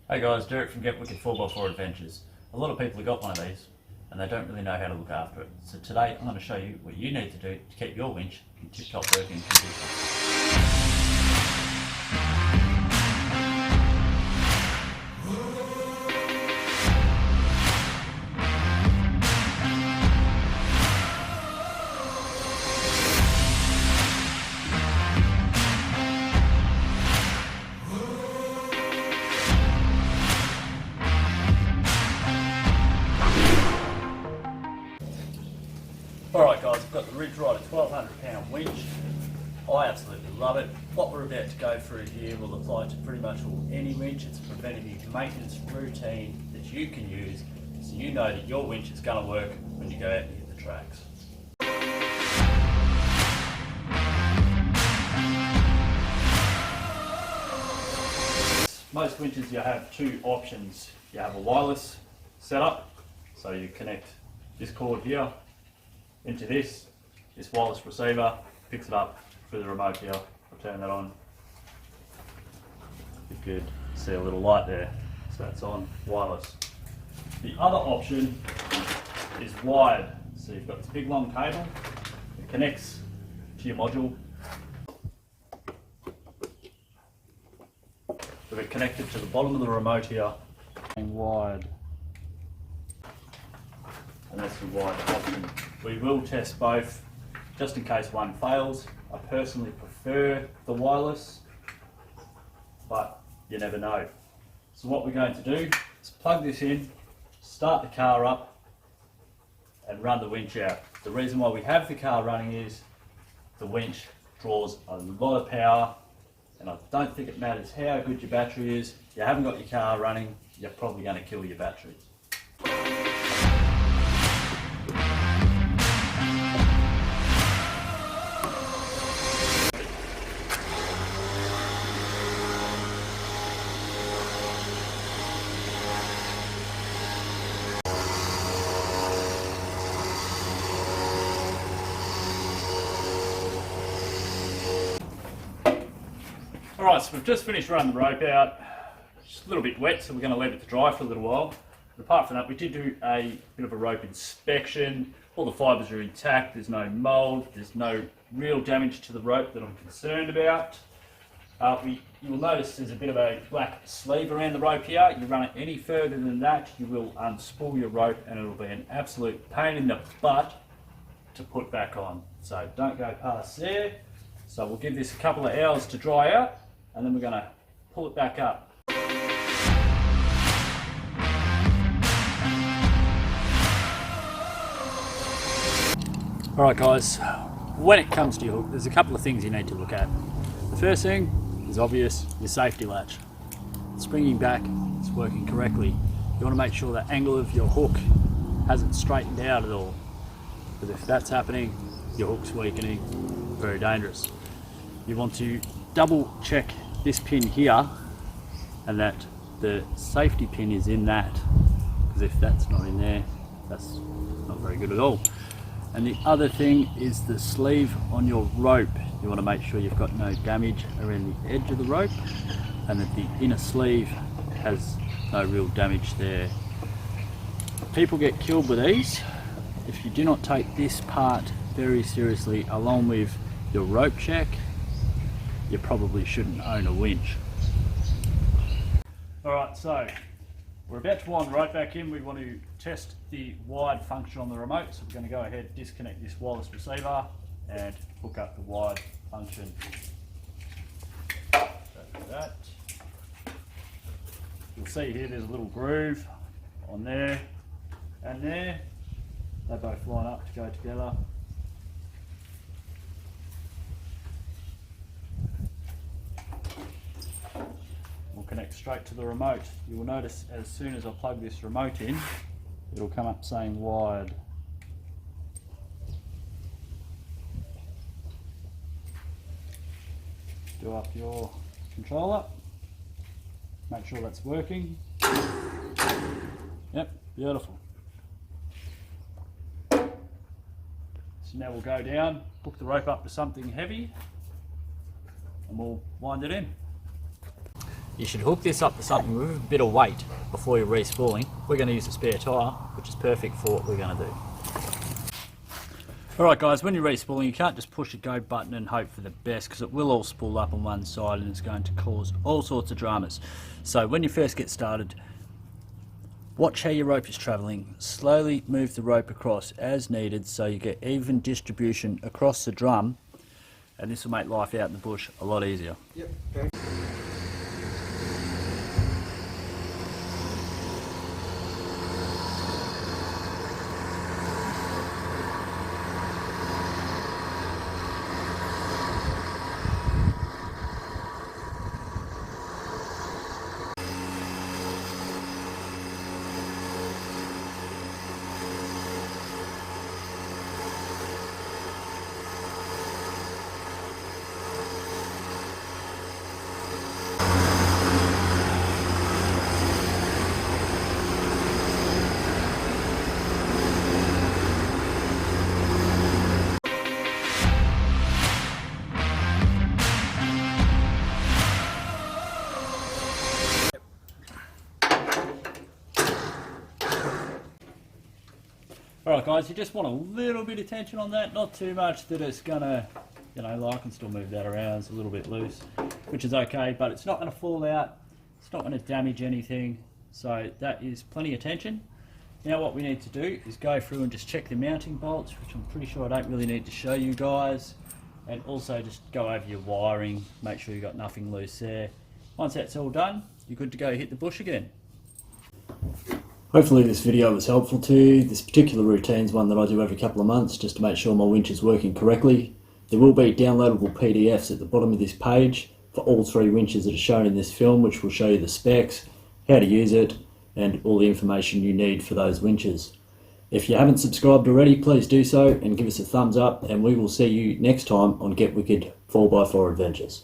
Hey guys, Derek from Get Wicked 4x4 Adventures. A lot of people have got one of these and they don't really know how to look after it. So today I'm going to show you what you need to do to keep your winch in tip-top working condition. Alright guys, I've got the Ridge Rider 1200 pound winch. I absolutely love it. What we're about to go through here will apply to pretty much any winch. It's a preventative maintenance routine that you can use so you know that your winch is going to work when you go out and hit the tracks. Most winches you have two options. You have a wireless setup, so you connect this cord here into this wireless receiver, picks it up through the remote here. I'll turn that on. You could see a little light there, so that's on, wireless. The other option is wired. So you've got this big long cable, it connects to your module. We've it connected to the bottom of the remote here and wired. And that's the wired option. We will test both just in case one fails. I personally prefer the wireless, but you never know. So what we're going to do is plug this in, start the car up and run the winch out. The reason why we have the car running is the winch draws a lot of power, and I don't think it matters how good your battery is. If you haven't got your car running, you're probably going to kill your battery. Alright, so we've just finished running the rope out. It's a little bit wet, so we're going to leave it to dry for a little while. But apart from that, we did do a bit of a rope inspection. All the fibres are intact, there's no mould, there's no real damage to the rope that I'm concerned about. You will notice there's a bit of a black sleeve around the rope here. You run it any further than that, you will unspool your rope and it'll be an absolute pain in the butt to put back on. So don't go past there. So we'll give this a couple of hours to dry out and then we're going to pull it back up. Alright guys, when it comes to your hook, there's a couple of things you need to look at. The first thing is obvious, your safety latch. Springing back, it's working correctly. You want to make sure the angle of your hook hasn't straightened out at all. Because if that's happening, your hook's weakening, very dangerous. You want to double check this pin here and that the safety pin is in that, because if that's not in there, that's not very good at all. And the other thing is the sleeve on your rope. You want to make sure you've got no damage around the edge of the rope and that the inner sleeve has no real damage there. People get killed with these if you do not take this part very seriously along with your rope check. You probably shouldn't own a winch. Alright, so we're about to wind the rope back in. We want to test the wired function on the remote, so we're going to go ahead, disconnect this wireless receiver and hook up the wired function. So do that. You'll see here there's a little groove on there and there. They both line up to go together. Connect straight to the remote. You will notice as soon as I plug this remote in, it'll come up saying wired. Do up your controller, make sure that's working. Yep, beautiful. So now we'll go down, hook the rope up to something heavy and we'll wind it in. You should hook this up to something with a bit of weight before you're re-spooling. We're going to use a spare tyre, which is perfect for what we're going to do. Alright guys, when you're re-spooling, you can't just push the go button and hope for the best, because it will all spool up on one side and it's going to cause all sorts of dramas. So when you first get started, watch how your rope is travelling. Slowly move the rope across as needed so you get even distribution across the drum, and this will make life out in the bush a lot easier. Yep. Okay. Alright guys, you just want a little bit of tension on that, not too much that it's gonna, I can still move that around, it's a little bit loose, which is okay, but it's not gonna fall out, it's not gonna damage anything, so that is plenty of tension. Now what we need to do is go through and just check the mounting bolts, which I'm pretty sure I don't really need to show you guys, and also just go over your wiring, make sure you've got nothing loose there. Once that's all done, you're good to go hit the bush again. Hopefully this video was helpful to you. This particular routine is one that I do every couple of months just to make sure my winch is working correctly. There will be downloadable PDFs at the bottom of this page for all 3 winches that are shown in this film, which will show you the specs, how to use it, and all the information you need for those winches. If you haven't subscribed already, please do so and give us a thumbs up, and we will see you next time on Get Wicked 4x4 Adventures.